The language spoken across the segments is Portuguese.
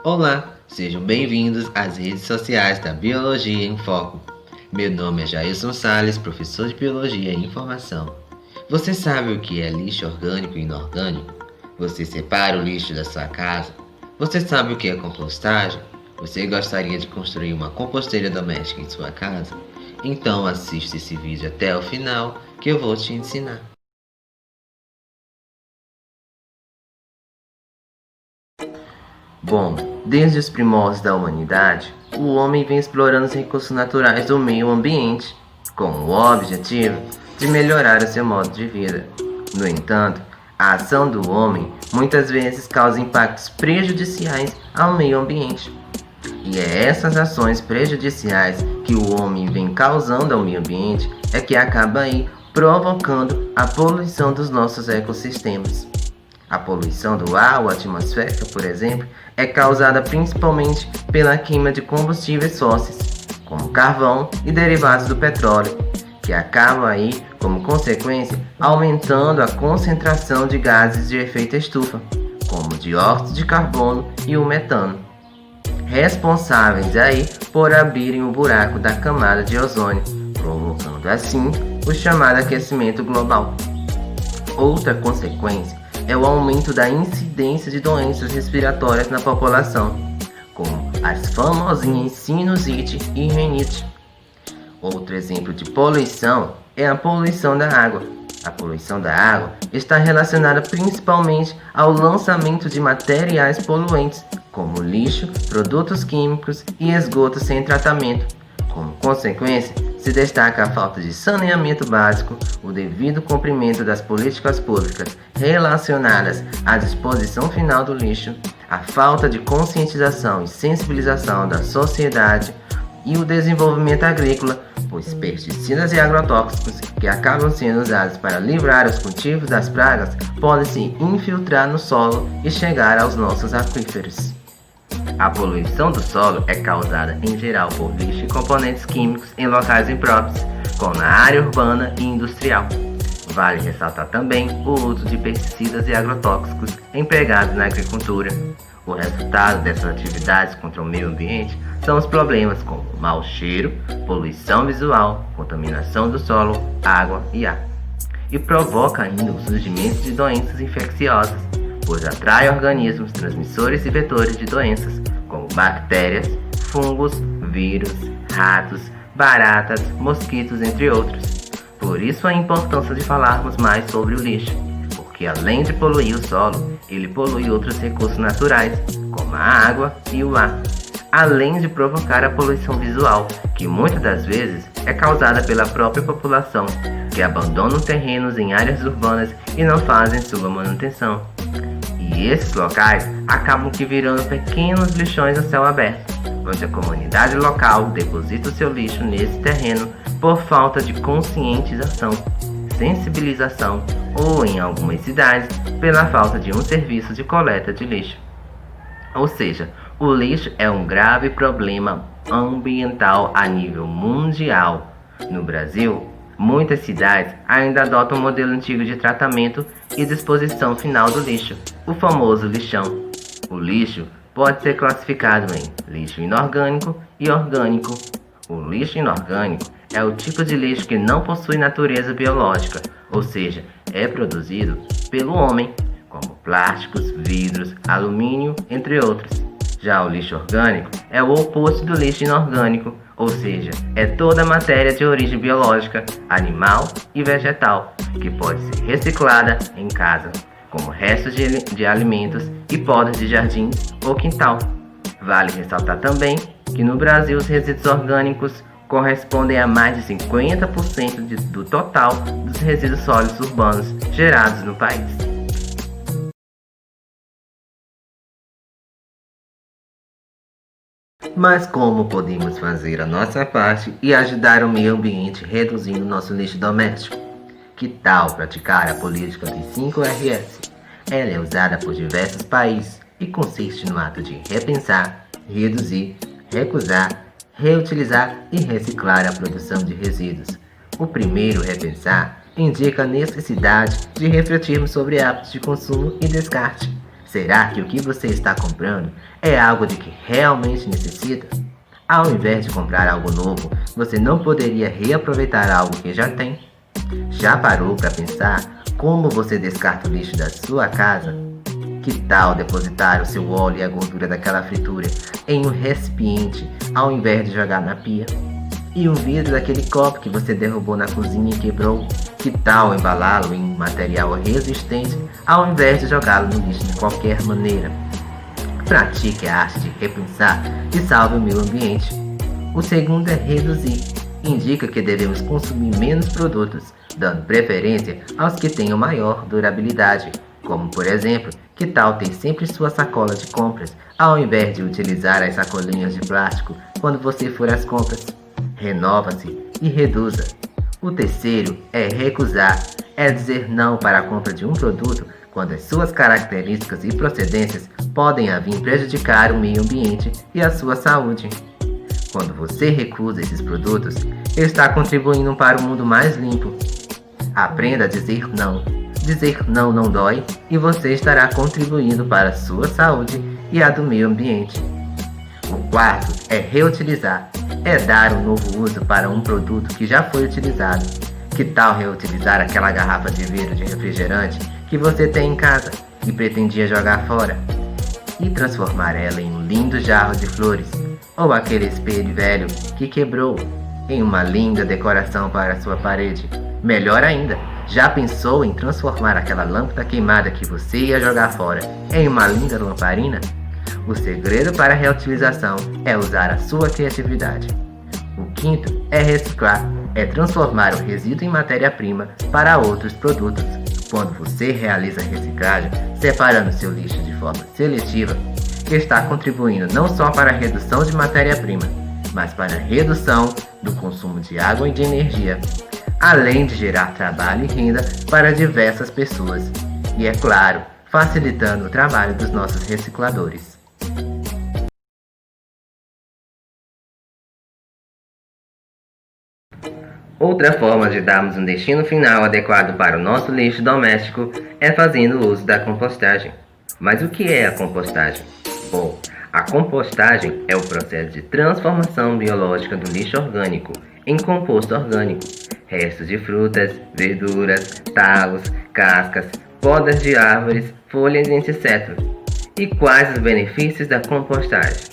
Olá, sejam bem-vindos às redes sociais da Biologia em Foco. Meu nome é Jailson Salles, professor de Biologia e Informação. Você sabe o que é lixo orgânico e inorgânico? Você separa o lixo da sua casa? Você sabe o que é compostagem? Você gostaria de construir uma composteira doméstica em sua casa? Então assista esse vídeo até o final que eu vou te ensinar. Bom, desde os primórdios da humanidade, o homem vem explorando os recursos naturais do meio ambiente, com o objetivo de melhorar o seu modo de vida. No entanto, a ação do homem muitas vezes causa impactos prejudiciais ao meio ambiente. E é essas ações prejudiciais que o homem vem causando ao meio ambiente é que acaba aí provocando a poluição dos nossos ecossistemas. A poluição do ar ou atmosférica, por exemplo, é causada principalmente pela queima de combustíveis fósseis, como carvão e derivados do petróleo, que acabam aí, como consequência, aumentando a concentração de gases de efeito estufa, como o dióxido de carbono e o metano, responsáveis aí por abrirem o buraco da camada de ozônio, provocando assim o chamado aquecimento global. Outra consequência é o aumento da incidência de doenças respiratórias na população, como as famosinhas sinusite e rinite. Outro exemplo de poluição é a poluição da água. A poluição da água está relacionada principalmente ao lançamento de materiais poluentes, como lixo, produtos químicos e esgotos sem tratamento. Como consequência, se destaca a falta de saneamento básico, o devido cumprimento das políticas públicas relacionadas à disposição final do lixo, a falta de conscientização e sensibilização da sociedade e o desenvolvimento agrícola, pois pesticidas e agrotóxicos que acabam sendo usados para livrar os cultivos das pragas podem se infiltrar no solo e chegar aos nossos aquíferos. A poluição do solo é causada em geral por lixo e componentes químicos em locais impróprios, como na área urbana e industrial. Vale ressaltar também o uso de pesticidas e agrotóxicos empregados na agricultura. O resultado dessas atividades contra o meio ambiente são os problemas como mau cheiro, poluição visual, contaminação do solo, água e ar. E provoca ainda o surgimento de doenças infecciosas, pois atrai organismos transmissores e vetores de doenças, como bactérias, fungos, vírus, ratos, baratas, mosquitos, entre outros. Por isso a importância de falarmos mais sobre o lixo, porque além de poluir o solo, ele polui outros recursos naturais, como a água e o ar, além de provocar a poluição visual, que muitas das vezes é causada pela própria população, que abandonam terrenos em áreas urbanas e não fazem sua manutenção. E esses locais acabam que virando pequenos lixões a céu aberto, onde a comunidade local deposita o seu lixo nesse terreno por falta de conscientização, sensibilização ou, em algumas cidades, pela falta de um serviço de coleta de lixo. Ou seja, o lixo é um grave problema ambiental a nível mundial. No Brasil, muitas cidades ainda adotam um modelo antigo de tratamento e disposição final do lixo, o famoso lixão. O lixo pode ser classificado em lixo inorgânico e orgânico. O lixo inorgânico é o tipo de lixo que não possui natureza biológica, ou seja, é produzido pelo homem, como plásticos, vidros, alumínio, entre outros. Já o lixo orgânico é o oposto do lixo inorgânico, ou seja, é toda matéria de origem biológica, animal e vegetal, que pode ser reciclada em casa, como restos de alimentos e podas de jardim ou quintal. Vale ressaltar também que no Brasil os resíduos orgânicos correspondem a mais de 50% do total dos resíduos sólidos urbanos gerados no país. Mas como podemos fazer a nossa parte e ajudar o meio ambiente reduzindo nosso lixo doméstico? Que tal praticar a política dos 5Rs? Ela é usada por diversos países e consiste no ato de repensar, reduzir, recusar, reutilizar e reciclar a produção de resíduos. O primeiro, repensar, indica a necessidade de refletirmos sobre hábitos de consumo e descarte, Será que o que você está comprando é algo de que realmente necessita? Ao invés de comprar algo novo, você não poderia reaproveitar algo que já tem? Já parou para pensar como você descarta o lixo da sua casa? Que tal depositar o seu óleo e a gordura daquela fritura em um recipiente ao invés de jogar na pia? E o vidro daquele copo que você derrubou na cozinha e quebrou? Que tal embalá-lo em um material resistente ao invés de jogá-lo no lixo de qualquer maneira? Pratique a arte de repensar e salve o meio ambiente. O segundo é reduzir. Indica que devemos consumir menos produtos, dando preferência aos que tenham maior durabilidade, como por exemplo, que tal ter sempre sua sacola de compras, ao invés de utilizar as sacolinhas de plástico quando você for às compras. Renova-se e reduza. O terceiro é recusar, é dizer não para a compra de um produto quando as suas características e procedências podem vir prejudicar o meio ambiente e a sua saúde. Quando você recusa esses produtos, está contribuindo para um mundo mais limpo. Aprenda a dizer não. Dizer não não dói e você estará contribuindo para a sua saúde e a do meio ambiente. O quarto é reutilizar. É dar um novo uso para um produto que já foi utilizado. Que tal reutilizar aquela garrafa de vidro de refrigerante que você tem em casa e pretendia jogar fora? E transformar ela em um lindo jarro de flores, ou aquele espelho velho que quebrou, em uma linda decoração para sua parede. Melhor ainda, já pensou em transformar aquela lâmpada queimada que você ia jogar fora em uma linda lamparina? O segredo para a reutilização é usar a sua criatividade. O quinto é reciclar, é transformar o resíduo em matéria-prima para outros produtos. Quando você realiza a reciclagem, separando seu lixo de forma seletiva, está contribuindo não só para a redução de matéria-prima, mas para a redução do consumo de água e de energia, além de gerar trabalho e renda para diversas pessoas. E é claro, facilitando o trabalho dos nossos recicladores. Outra forma de darmos um destino final adequado para o nosso lixo doméstico é fazendo uso da compostagem. Mas o que é a compostagem? Bom, a compostagem é o processo de transformação biológica do lixo orgânico em composto orgânico, restos de frutas, verduras, talos, cascas, podas de árvores, folhas, etc. E quais os benefícios da compostagem?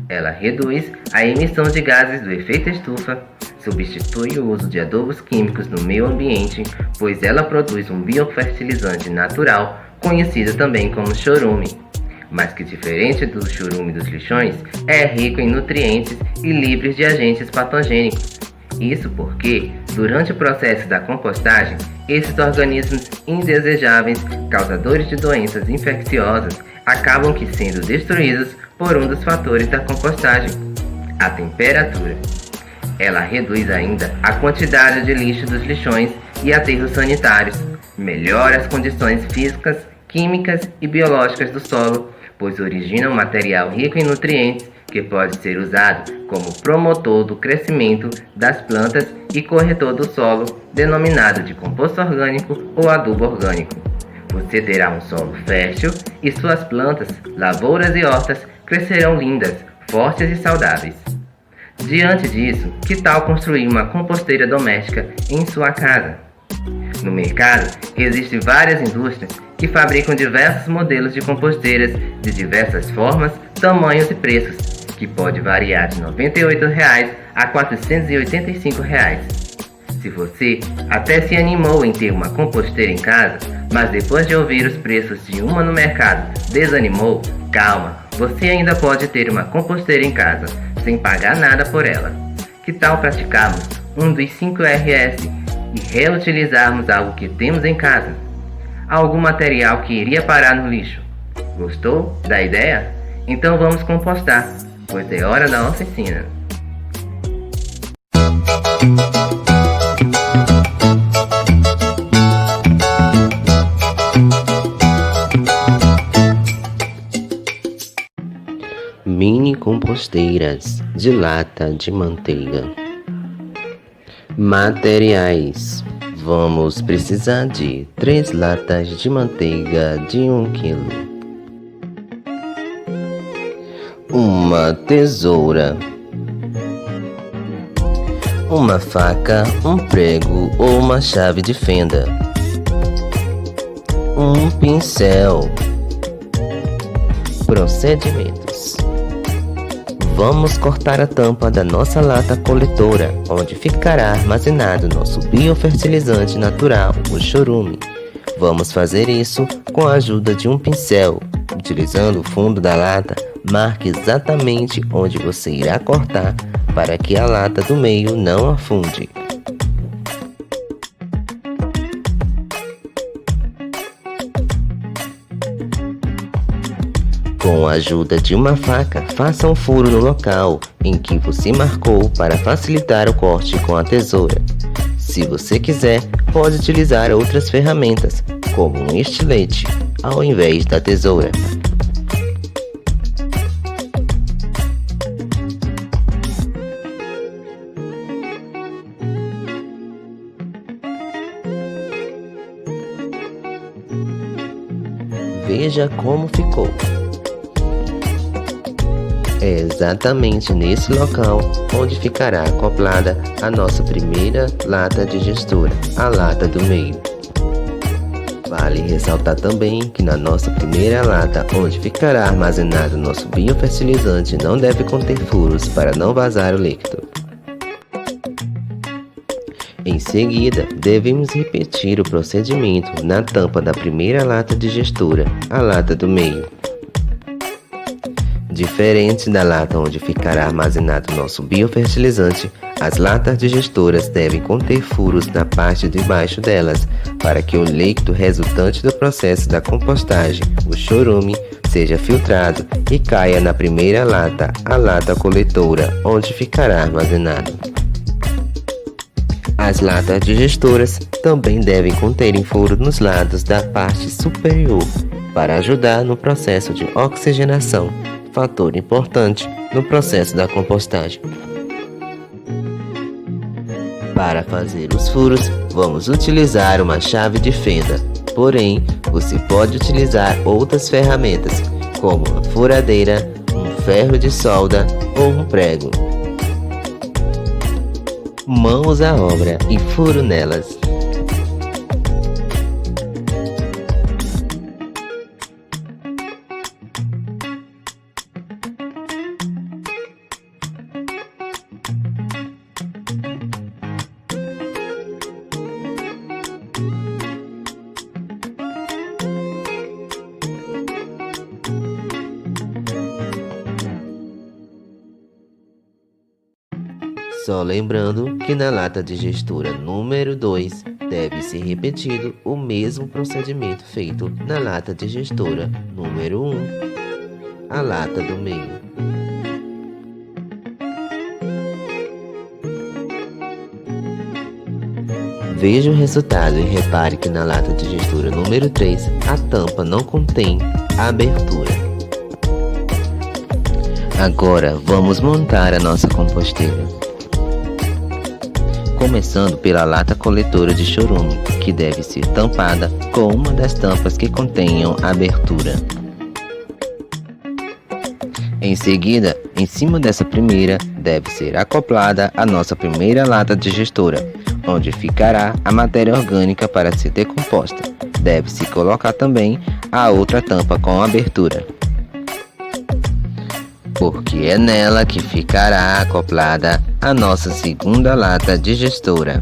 Ela reduz a emissão de gases do efeito estufa, substitui o uso de adubos químicos no meio ambiente, pois ela produz um biofertilizante natural, conhecido também como chorume, mas que, diferente do chorume dos lixões, é rico em nutrientes e livre de agentes patogênicos. Isso porque, durante o processo da compostagem, esses organismos indesejáveis, causadores de doenças infecciosas, acabam que sendo destruídos por um dos fatores da compostagem, a temperatura. Ela reduz ainda a quantidade de lixo dos lixões e aterros sanitários, melhora as condições físicas, químicas e biológicas do solo, pois origina um material rico em nutrientes que pode ser usado como promotor do crescimento das plantas e corretor do solo, denominado de composto orgânico ou adubo orgânico. Você terá um solo fértil e suas plantas, lavouras e hortas crescerão lindas, fortes e saudáveis. Diante disso, que tal construir uma composteira doméstica em sua casa? No mercado, existem várias indústrias que fabricam diversos modelos de composteiras de diversas formas, tamanhos e preços, que pode variar de R$ 98,00 a R$ 485,00. Se você até se animou em ter uma composteira em casa, mas depois de ouvir os preços de uma no mercado desanimou, calma, você ainda pode ter uma composteira em casa, sem pagar nada por ela. Que tal praticarmos um dos 5 RS e reutilizarmos algo que temos em casa? Algum material que iria parar no lixo. Gostou da ideia? Então vamos compostar, pois é hora da oficina. Mini composteiras de lata de manteiga. Materiais: vamos precisar de 3 latas de manteiga de 1 kg, uma tesoura, uma faca, um prego ou uma chave de fenda, um pincel. Procedimentos: vamos cortar a tampa da nossa lata coletora, onde ficará armazenado nosso biofertilizante natural, o chorume. Vamos fazer isso com a ajuda de um pincel. Utilizando o fundo da lata, marque exatamente onde você irá cortar para que a lata do meio não afunde. Com a ajuda de uma faca, faça um furo no local em que você marcou para facilitar o corte com a tesoura. Se você quiser, pode utilizar outras ferramentas, como um estilete, ao invés da tesoura. Veja como ficou. É exatamente nesse local onde ficará acoplada a nossa primeira lata digestora, a lata do meio. Vale ressaltar também que na nossa primeira lata, onde ficará armazenado nosso biofertilizante, não deve conter furos para não vazar o líquido. Em seguida, devemos repetir o procedimento na tampa da primeira lata digestora, a lata do meio. Diferente da lata onde ficará armazenado nosso biofertilizante, as latas digestoras devem conter furos na parte de baixo delas, para que o líquido resultante do processo da compostagem, o chorume, seja filtrado e caia na primeira lata, a lata coletora, onde ficará armazenado. As latas digestoras também devem conter furos nos lados da parte superior, para ajudar no processo de oxigenação, fator importante no processo da compostagem. Para fazer os furos, vamos utilizar uma chave de fenda, porém, você pode utilizar outras ferramentas, como uma furadeira, um ferro de solda ou um prego. Mãos à obra e furo nelas. Só lembrando que na lata digestora número 2 deve ser repetido o mesmo procedimento feito na lata digestora número 1, a lata do meio. Veja o resultado e repare que na lata digestora número 3 a tampa não contém abertura. Agora vamos montar a nossa composteira. Começando pela lata coletora de chorume, que deve ser tampada com uma das tampas que contenham abertura. Em seguida, em cima dessa primeira, deve ser acoplada a nossa primeira lata digestora, onde ficará a matéria orgânica para ser decomposta. Deve-se colocar também a outra tampa com abertura, porque é nela que ficará acoplada a nossa segunda lata digestora.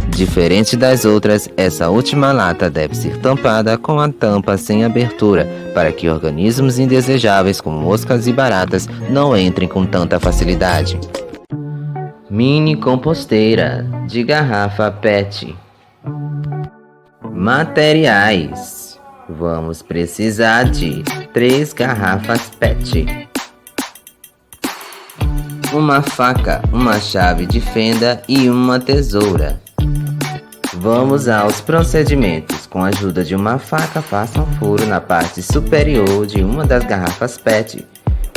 Diferente das outras, essa última lata deve ser tampada com a tampa sem abertura, para que organismos indesejáveis como moscas e baratas não entrem com tanta facilidade. Mini composteira de garrafa PET. Materiais: vamos precisar de 3 garrafas PET, uma faca, uma chave de fenda e uma tesoura. Vamos aos procedimentos. Com a ajuda de uma faca, faça um furo na parte superior de uma das garrafas PET.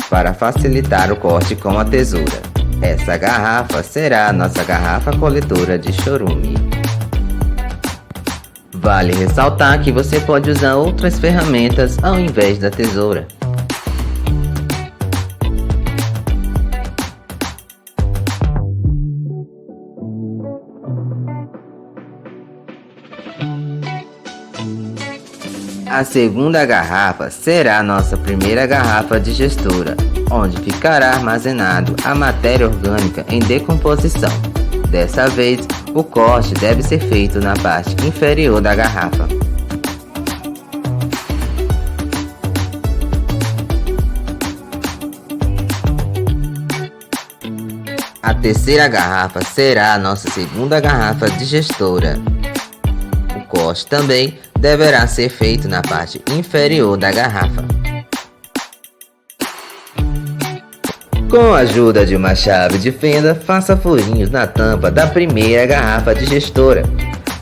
para facilitar o corte com a tesoura. Essa garrafa será a nossa garrafa coletora de chorume. Vale ressaltar que você pode usar outras ferramentas ao invés da tesoura. A segunda garrafa será a nossa primeira garrafa digestora, onde ficará armazenado a matéria orgânica em decomposição. Dessa vez, o corte deve ser feito na parte inferior da garrafa. A terceira garrafa será a nossa segunda garrafa digestora. O corte também deverá ser feito na parte inferior da garrafa. Com a ajuda de uma chave de fenda, faça furinhos na tampa da primeira garrafa digestora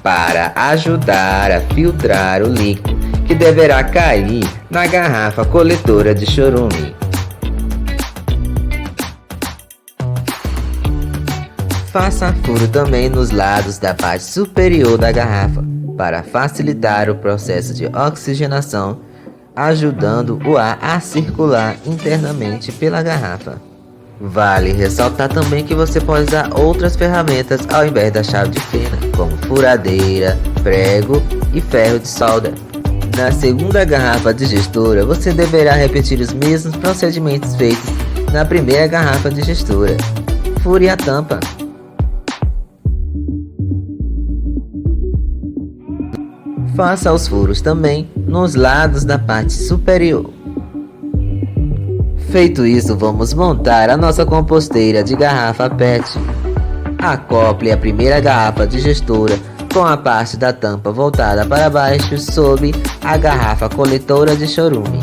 para ajudar a filtrar o líquido que deverá cair na garrafa coletora de chorume. Faça furo também nos lados da parte superior da garrafa para facilitar o processo de oxigenação, ajudando o ar a circular internamente pela garrafa. Vale ressaltar também que você pode usar outras ferramentas ao invés da chave de fenda, como furadeira, prego e ferro de solda. Na segunda garrafa digestora, você deverá repetir os mesmos procedimentos feitos na primeira garrafa digestora. Fure a tampa. Faça os furos também nos lados da parte superior. Feito isso, vamos montar a nossa composteira de garrafa PET. Acople a primeira garrafa digestora com a parte da tampa voltada para baixo sob a garrafa coletora de chorume.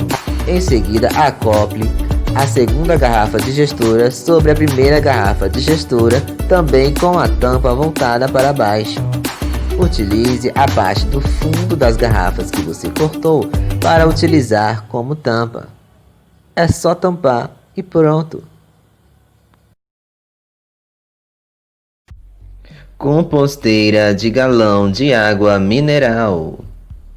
Em seguida, acople a segunda garrafa digestora sobre a primeira garrafa digestora, também com a tampa voltada para baixo. Utilize a parte do fundo das garrafas que você cortou para utilizar como tampa. É só tampar e pronto. Composteira de galão de água mineral.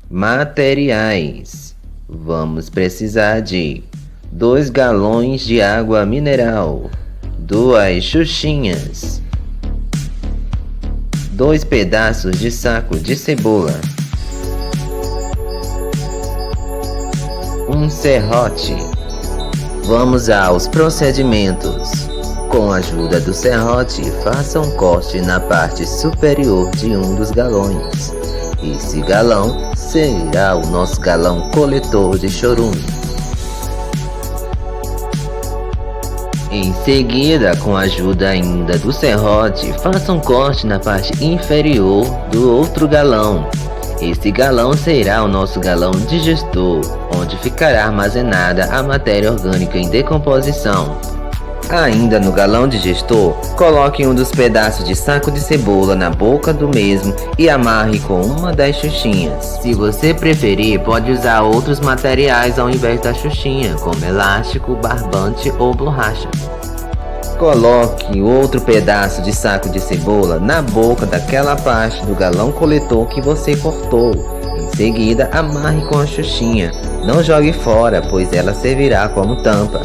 Materiais. Vamos precisar de 2 galões de água mineral, 2 xuxinhas, 2 pedaços de saco de cebola, um serrote. Vamos aos procedimentos. Com a ajuda do serrote, faça um corte na parte superior de um dos galões. Esse galão será o nosso galão coletor de chorume. Em seguida, com a ajuda ainda do serrote, faça um corte na parte inferior do outro galão. Esse galão será o nosso galão digestor, onde ficará armazenada a matéria orgânica em decomposição. Ainda no galão digestor, coloque um dos pedaços de saco de cebola na boca do mesmo e amarre com uma das xuxinhas. Se você preferir, pode usar outros materiais ao invés da xuxinha, como elástico, barbante ou borracha. Coloque outro pedaço de saco de cebola na boca daquela parte do galão coletor que você cortou. Em seguida, amarre com a xuxinha. Não jogue fora, pois ela servirá como tampa.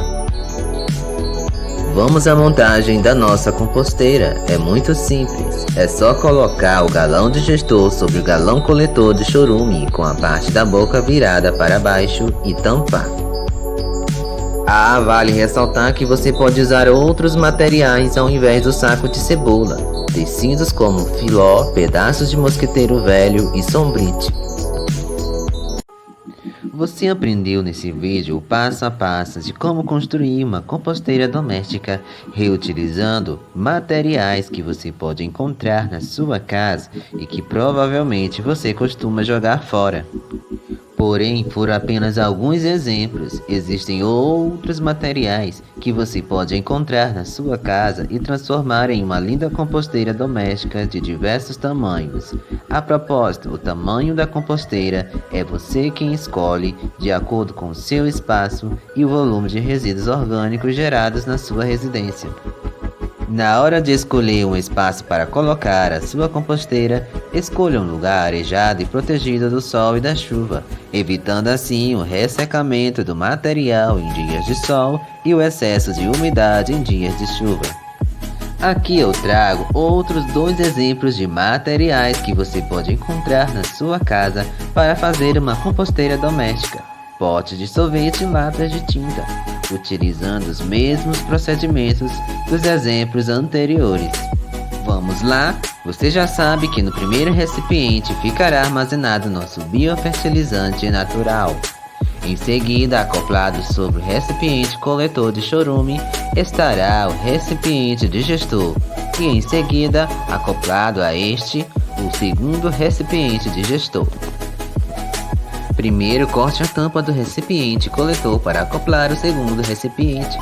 Vamos à montagem da nossa composteira. É muito simples. É só colocar o galão digestor sobre o galão coletor de chorume com a parte da boca virada para baixo e tampar. Vale ressaltar que você pode usar outros materiais ao invés do saco de cebola. Tecidos como filó, pedaços de mosquiteiro velho e sombrite. Você aprendeu nesse vídeo o passo a passo de como construir uma composteira doméstica reutilizando materiais que você pode encontrar na sua casa e que provavelmente você costuma jogar fora. Porém, foram apenas alguns exemplos. Existem outros materiais que você pode encontrar na sua casa e transformar em uma linda composteira doméstica de diversos tamanhos. A propósito, o tamanho da composteira é você quem escolhe de acordo com o seu espaço e o volume de resíduos orgânicos gerados na sua residência. Na hora de escolher um espaço para colocar a sua composteira, escolha um lugar arejado e protegido do sol e da chuva, evitando assim o ressecamento do material em dias de sol e o excesso de umidade em dias de chuva. Aqui eu trago outros 2 exemplos de materiais que você pode encontrar na sua casa para fazer uma composteira doméstica: potes de sorvete e latas de tinta, utilizando os mesmos procedimentos dos exemplos anteriores. Vamos lá? Você já sabe que no primeiro recipiente ficará armazenado nosso biofertilizante natural. Em seguida, acoplado sobre o recipiente coletor de chorume, estará o recipiente digestor e em seguida, acoplado a este, o segundo recipiente digestor. Primeiro, corte a tampa do recipiente coletor para acoplar o segundo recipiente.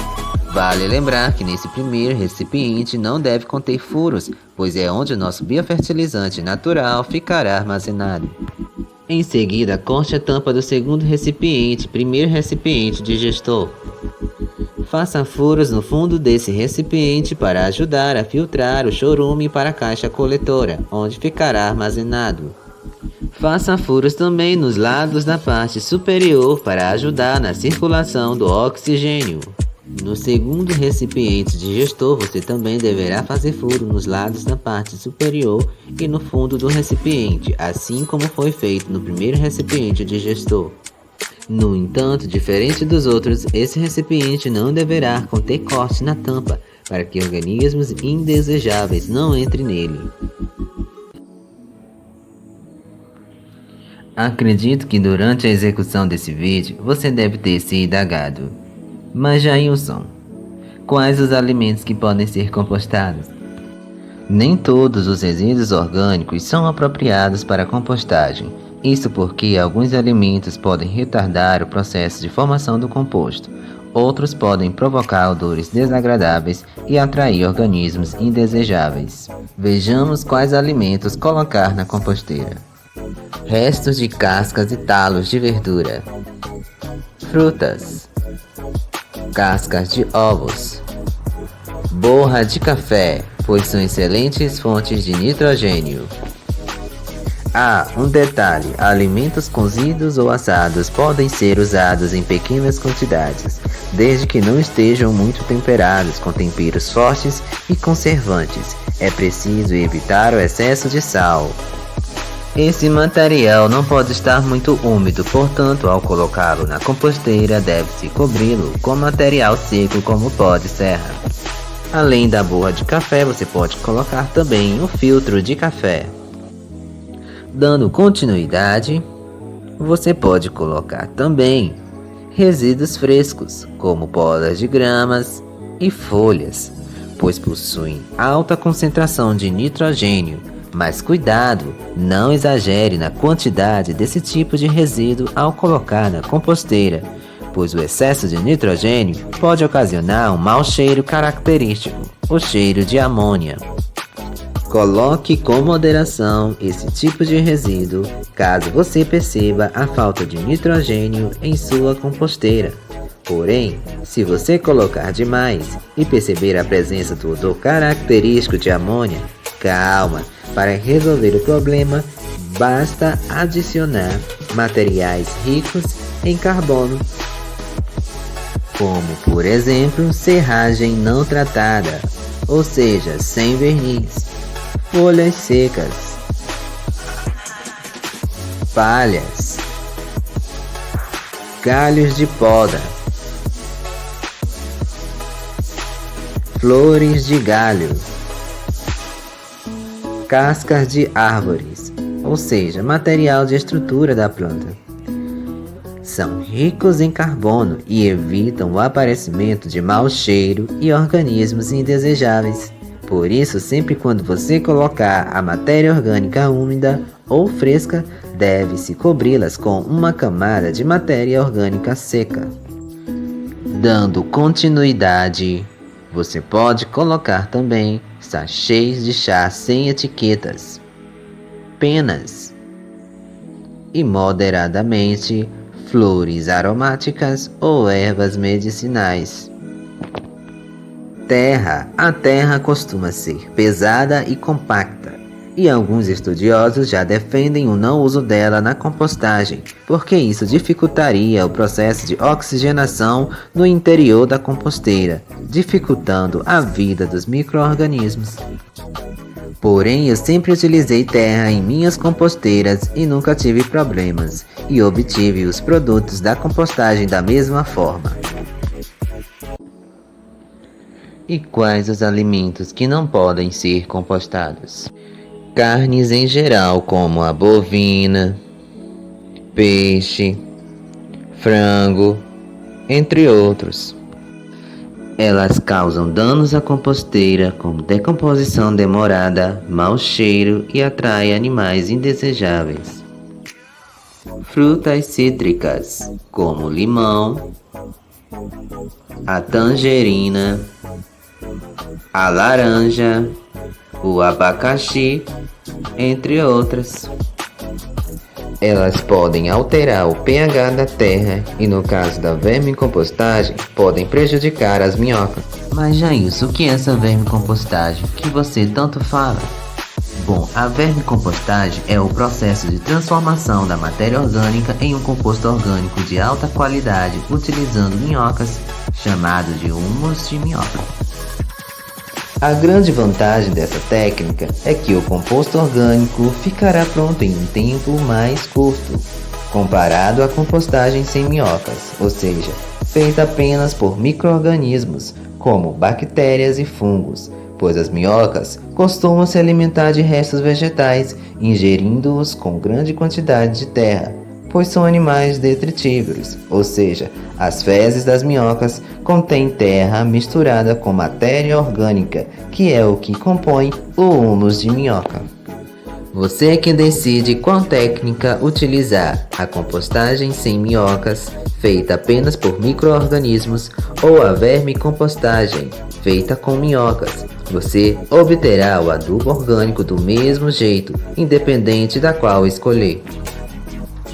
Vale lembrar que nesse primeiro recipiente não deve conter furos, pois é onde o nosso biofertilizante natural ficará armazenado. Em seguida, corte a tampa do segundo recipiente, primeiro recipiente digestor. Faça furos no fundo desse recipiente para ajudar a filtrar o chorume para a caixa coletora, onde ficará armazenado. Faça furos também nos lados da parte superior para ajudar na circulação do oxigênio. No segundo recipiente digestor, você também deverá fazer furo nos lados da parte superior e no fundo do recipiente, assim como foi feito no primeiro recipiente digestor. No entanto, diferente dos outros, esse recipiente não deverá conter corte na tampa, para que organismos indesejáveis não entrem nele. Acredito que durante a execução desse vídeo, você deve ter se indagado: mas Jailson, quais os alimentos que podem ser compostados? Nem todos os resíduos orgânicos são apropriados para compostagem. Isso porque alguns alimentos podem retardar o processo de formação do composto. Outros podem provocar odores desagradáveis e atrair organismos indesejáveis. Vejamos quais alimentos colocar na composteira. Restos de cascas e talos de verdura. Frutas. Cascas de ovos. Borra de café, pois são excelentes fontes de nitrogênio. Um detalhe: alimentos cozidos ou assados podem ser usados em pequenas quantidades, desde que não estejam muito temperados com temperos fortes e conservantes. É preciso evitar o excesso de sal. Esse material não pode estar muito úmido, portanto, ao colocá-lo na composteira, deve-se cobri-lo com material seco como pó de serra. Além da borra de café, você pode colocar também o filtro de café. Dando continuidade, você pode colocar também resíduos frescos, como podas de gramas e folhas, pois possuem alta concentração de nitrogênio. Mas cuidado, não exagere na quantidade desse tipo de resíduo ao colocar na composteira, pois o excesso de nitrogênio pode ocasionar um mau cheiro característico, o cheiro de amônia. Coloque com moderação esse tipo de resíduo, caso você perceba a falta de nitrogênio em sua composteira. Porém, se você colocar demais e perceber a presença do odor característico de amônia, calma. Para resolver o problema, basta adicionar materiais ricos em carbono, como, por exemplo, serragem não tratada, ou seja, sem verniz, folhas secas, palhas, galhos de poda, flores de galho, cascas de árvores, ou seja, material de estrutura da planta. São ricos em carbono e evitam o aparecimento de mau cheiro e organismos indesejáveis. Por isso, sempre quando você colocar a matéria orgânica úmida ou fresca, Deve-se cobri-las com uma camada de matéria orgânica seca. Dando continuidade, você pode colocar também sachês de chá sem etiquetas, penas e moderadamente flores aromáticas ou ervas medicinais. A terra costuma ser pesada e compacta, e alguns estudiosos já defendem o não uso dela na compostagem, porque isso dificultaria o processo de oxigenação no interior da composteira, dificultando a vida dos micro-organismos. Porém, eu sempre utilizei terra em minhas composteiras e nunca tive problemas, e obtive os produtos da compostagem da mesma forma. E quais os alimentos que não podem ser compostados? Carnes em geral, como a bovina, peixe, frango, entre outros. Elas causam danos à composteira, como decomposição demorada, mau cheiro e atraem animais indesejáveis. Frutas cítricas, como o limão, a tangerina, a laranja, o abacaxi, entre outras. Elas podem alterar o pH da terra e, no caso da vermicompostagem, podem prejudicar as minhocas. Mas Jailson, o que é essa vermicompostagem que você tanto fala? Bom, a vermicompostagem é o processo de transformação da matéria orgânica em um composto orgânico de alta qualidade utilizando minhocas, chamado de humus de minhoca. A grande vantagem dessa técnica é que o composto orgânico ficará pronto em um tempo mais curto, comparado à compostagem sem minhocas, ou seja, feita apenas por micro-organismos, como bactérias e fungos, pois as minhocas costumam se alimentar de restos vegetais, ingerindo-os com grande quantidade de terra, pois são animais detritívoros, ou seja, as fezes das minhocas contêm terra misturada com matéria orgânica, que é o que compõe o humus de minhoca. Você é que decide qual técnica utilizar, a compostagem sem minhocas, feita apenas por micro-organismos, ou a vermicompostagem, feita com minhocas. Você obterá o adubo orgânico do mesmo jeito, independente da qual escolher.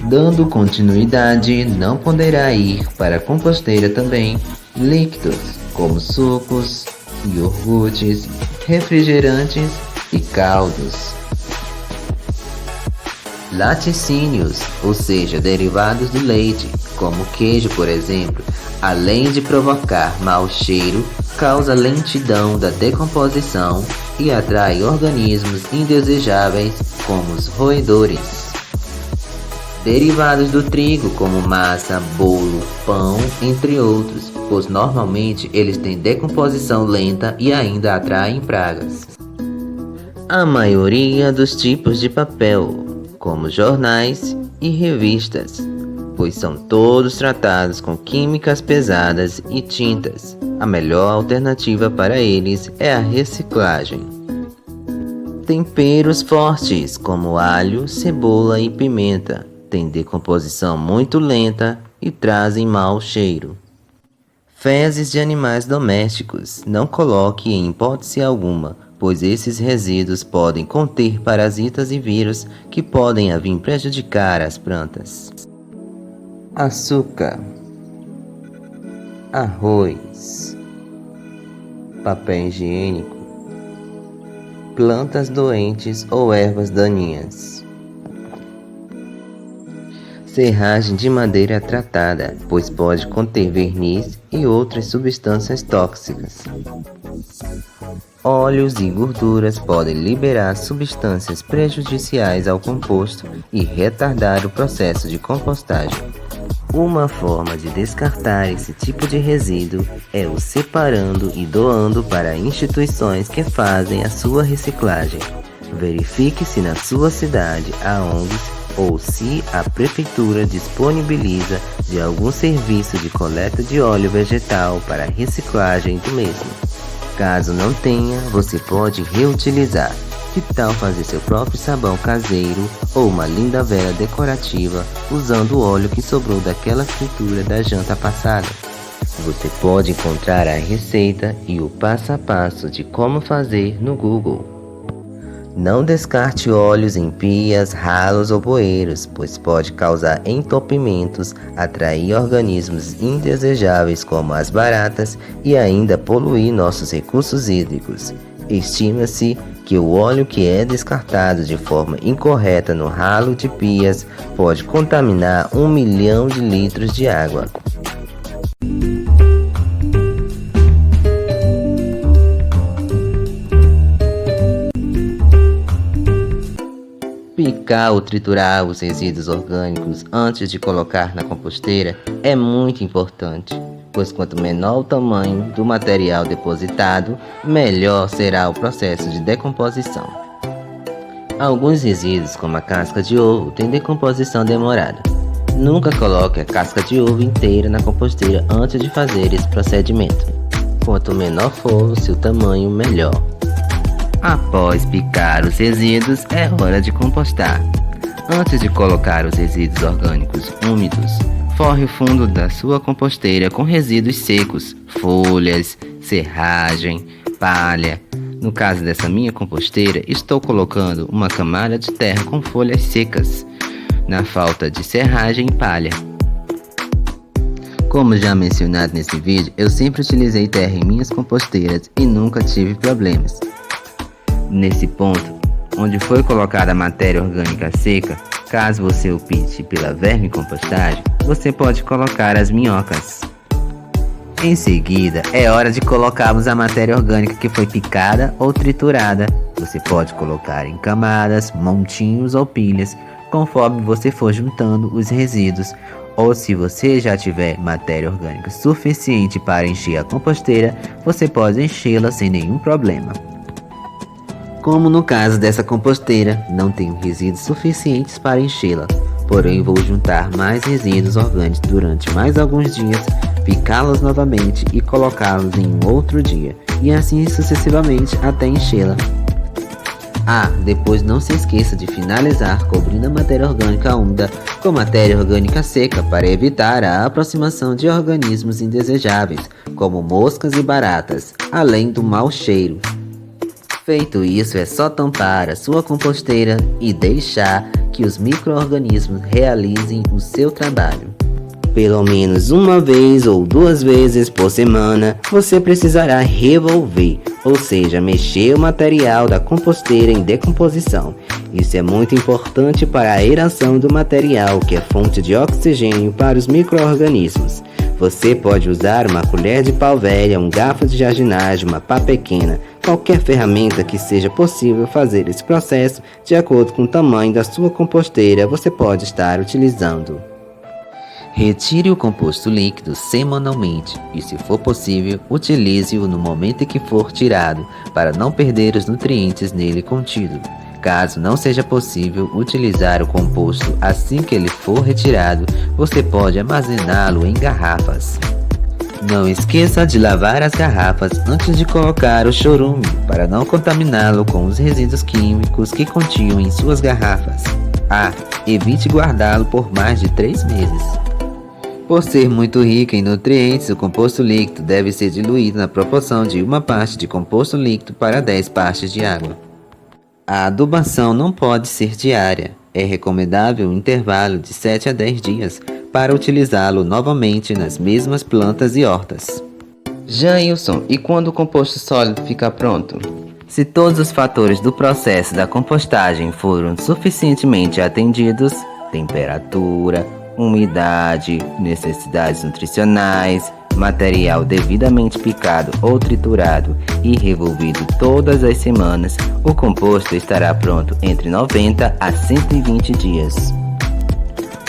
Dando continuidade, não poderá ir para a composteira também líquidos, como sucos, iogurtes, refrigerantes e caldos. Laticínios, ou seja, derivados do leite, como queijo, por exemplo, além de provocar mau cheiro, causa lentidão da decomposição e atrai organismos indesejáveis, como os roedores. Derivados do trigo, como massa, bolo, pão, entre outros, pois normalmente eles têm decomposição lenta e ainda atraem pragas. A maioria dos tipos de papel, como jornais e revistas, pois são todos tratados com químicas pesadas e tintas. A melhor alternativa para eles é a reciclagem. Temperos fortes, como alho, cebola e pimenta, têm decomposição muito lenta e trazem mau cheiro. Fezes de animais domésticos, não coloque em hipótese alguma, pois esses resíduos podem conter parasitas e vírus que podem vir prejudicar as plantas. Açúcar, arroz, papel higiênico, plantas doentes ou ervas daninhas. Serragem de madeira tratada, pois pode conter verniz e outras substâncias tóxicas. Óleos e gorduras podem liberar substâncias prejudiciais ao composto e retardar o processo de compostagem. Uma forma de descartar esse tipo de resíduo é o separando e doando para instituições que fazem a sua reciclagem. Verifique se na sua cidade há ONGs ou se a prefeitura disponibiliza de algum serviço de coleta de óleo vegetal para reciclagem do mesmo. Caso não tenha, você pode reutilizar. Que tal fazer seu próprio sabão caseiro ou uma linda vela decorativa usando o óleo que sobrou daquela fritura da janta passada? Você pode encontrar a receita e o passo a passo de como fazer no Google. Não descarte óleos em pias, ralos ou bueiros, pois pode causar entupimentos, atrair organismos indesejáveis como as baratas e ainda poluir nossos recursos hídricos. Estima-se que o óleo que é descartado de forma incorreta no ralo de pias pode contaminar 1 milhão de litros de água. Picar ou triturar os resíduos orgânicos antes de colocar na composteira é muito importante, pois quanto menor o tamanho do material depositado, melhor será o processo de decomposição. Alguns resíduos, como a casca de ovo, têm decomposição demorada. Nunca coloque a casca de ovo inteira na composteira antes de fazer esse procedimento. Quanto menor for o seu tamanho, melhor. Após picar os resíduos, é hora de compostar. Antes de colocar os resíduos orgânicos úmidos, forre o fundo da sua composteira com resíduos secos, folhas, serragem, palha. No caso dessa minha composteira, estou colocando uma camada de terra com folhas secas, na falta de serragem e palha. Como já mencionado nesse vídeo, eu sempre utilizei terra em minhas composteiras e nunca tive problemas. Nesse ponto, onde foi colocada a matéria orgânica seca, caso você opte pela vermicompostagem, você pode colocar as minhocas. Em seguida, é hora de colocarmos a matéria orgânica que foi picada ou triturada. Você pode colocar em camadas, montinhos ou pilhas, conforme você for juntando os resíduos, ou se você já tiver matéria orgânica suficiente para encher a composteira, você pode enchê-la sem nenhum problema. Como no caso dessa composteira, não tenho resíduos suficientes para enchê-la, porém vou juntar mais resíduos orgânicos durante mais alguns dias, picá-los novamente e colocá-los em um outro dia, e assim sucessivamente até enchê-la. Depois não se esqueça de finalizar cobrindo a matéria orgânica úmida com matéria orgânica seca para evitar a aproximação de organismos indesejáveis, como moscas e baratas, além do mau cheiro. Feito isso, é só tampar a sua composteira e deixar que os micro-organismos realizem o seu trabalho. Pelo menos uma vez ou 2 vezes por semana, você precisará revolver, ou seja, mexer o material da composteira em decomposição. Isso é muito importante para a aeração do material, que é fonte de oxigênio para os micro-organismos. Você pode usar uma colher de pau velha, um garfo de jardinagem, uma pá pequena, qualquer ferramenta que seja possível fazer esse processo de acordo com o tamanho da sua composteira você pode estar utilizando. Retire o composto líquido semanalmente e, se for possível, utilize-o no momento em que for tirado para não perder os nutrientes nele contidos. Caso não seja possível utilizar o composto assim que ele for retirado, você pode armazená-lo em garrafas. Não esqueça de lavar as garrafas antes de colocar o chorume para não contaminá-lo com os resíduos químicos que continham em suas garrafas. Evite guardá-lo por mais de 3 meses. Por ser muito rico em nutrientes, o composto líquido deve ser diluído na proporção de 1 parte de composto líquido para 10 partes de água. A adubação não pode ser diária. É recomendável um intervalo de 7 a 10 dias para utilizá-lo novamente nas mesmas plantas e hortas. Jailson, e quando o composto sólido ficar pronto? Se todos os fatores do processo da compostagem foram suficientemente atendidos, temperatura, umidade, necessidades nutricionais, material devidamente picado ou triturado e revolvido todas as semanas, o composto estará pronto entre 90 a 120 dias.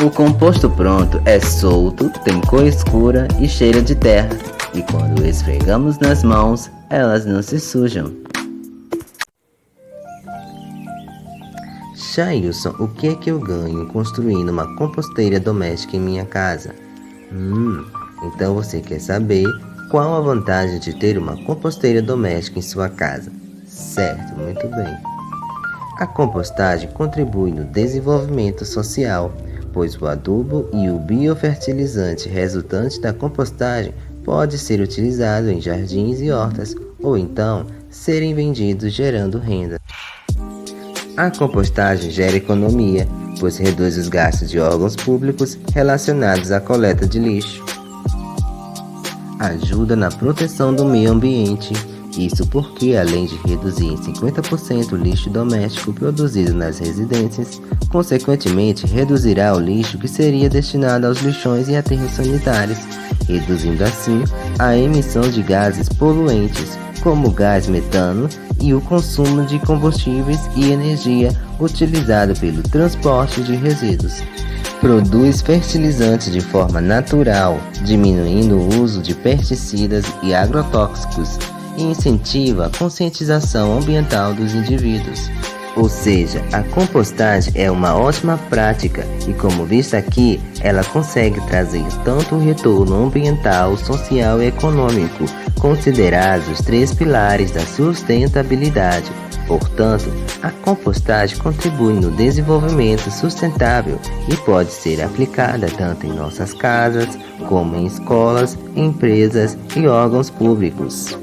O composto pronto é solto, tem cor escura e cheira de terra, e quando esfregamos nas mãos, elas não se sujam. Jailson, o que é que eu ganho construindo uma composteira doméstica em minha casa? Então você quer saber qual a vantagem de ter uma composteira doméstica em sua casa? Certo, muito bem. A compostagem contribui no desenvolvimento social, pois o adubo e o biofertilizante resultante da compostagem pode ser utilizado em jardins e hortas, ou então serem vendidos gerando renda. A compostagem gera economia, pois reduz os gastos de órgãos públicos relacionados à coleta de lixo. Ajuda na proteção do meio ambiente, isso porque, além de reduzir em 50% o lixo doméstico produzido nas residências, consequentemente reduzirá o lixo que seria destinado aos lixões e aterros sanitários, reduzindo assim a emissão de gases poluentes, como o gás metano e o consumo de combustíveis e energia utilizado pelo transporte de resíduos. Produz fertilizantes de forma natural, diminuindo o uso de pesticidas e agrotóxicos, e incentiva a conscientização ambiental dos indivíduos. Ou seja, a compostagem é uma ótima prática e, como visto aqui, ela consegue trazer tanto o retorno ambiental, social e econômico, considerados os 3 pilares da sustentabilidade. Portanto, a compostagem contribui no desenvolvimento sustentável e pode ser aplicada tanto em nossas casas, como em escolas, empresas e órgãos públicos.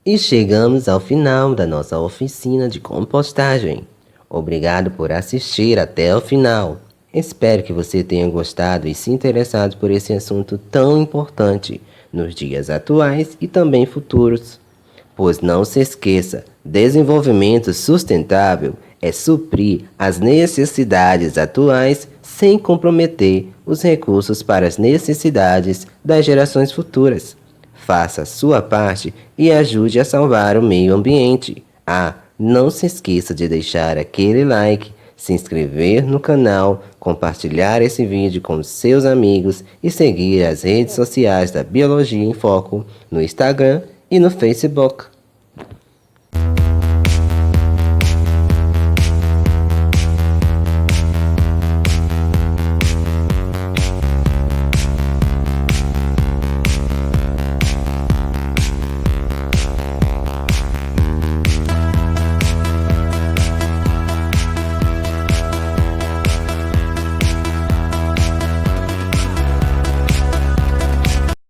E chegamos ao final da nossa oficina de compostagem. Obrigado por assistir até o final. Espero que você tenha gostado e se interessado por esse assunto tão importante nos dias atuais e também futuros. Pois não se esqueça, desenvolvimento sustentável é suprir as necessidades atuais sem comprometer os recursos para as necessidades das gerações futuras. Faça a sua parte e ajude a salvar o meio ambiente. Não se esqueça de deixar aquele like, se inscrever no canal, compartilhar esse vídeo com seus amigos e seguir as redes sociais da Biologia em Foco no Instagram e no Facebook.